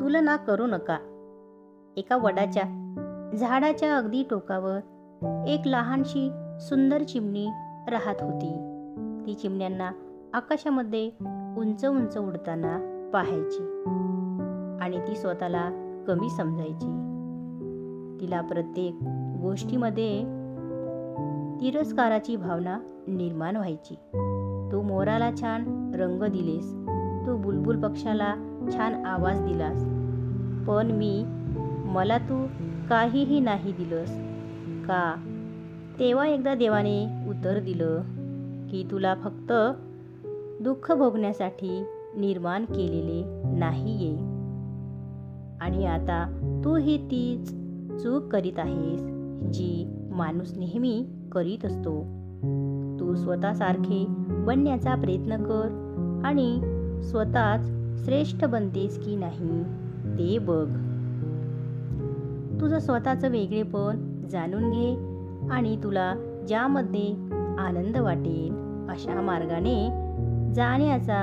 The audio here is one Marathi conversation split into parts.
तुलना करू नका. एका वडाच्या झाडाच्या अगदी टोकावर एक लहानशी सुंदर चिमणी राहत होती. ती चिमण्यांना आकाशामध्ये उंच उंच उडताना पाहायची आणि ती स्वतःला कमी समजायची. तिला प्रत्येक गोष्टीमध्ये तिरस्काराची भावना निर्माण व्हायची. तू मोराला छान रंग दिलेस, तू बुलबुल पक्षाला छान आवाज दिलास, पण मला तू काहीही नाही दिलंस का? तेव्हा एकदा देवाने उत्तर दिलं की तुला फक्त दुःख भोगण्यासाठी निर्माण केलेले नाहीये. आणि आता तू ही तीच चूक करीत आहेस जी माणूस नेहमी करीत असतो. तू स्वतःसारखे बनण्याचा प्रयत्न कर आणि स्वतःच श्रेष्ठ बनतेस की नाही ते बघ. तुझं स्वतःचं वेगळेपण जाणून घे आणि तुला ज्यामध्ये आनंद वाटेल अशा मार्गाने जाण्याचा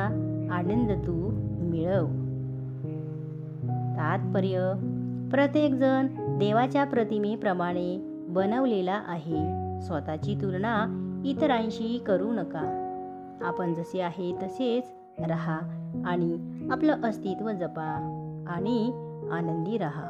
आनंद तू मिळव. तात्पर्य: प्रत्येकजण देवाच्या प्रतिमेप्रमाणे बनवलेला आहे. स्वतःची तुलना इतरांशी करू नका. आपण जसे आहे तसेच राहा आणि आपलं अस्तित्व जपा आणि आनंदी राहा.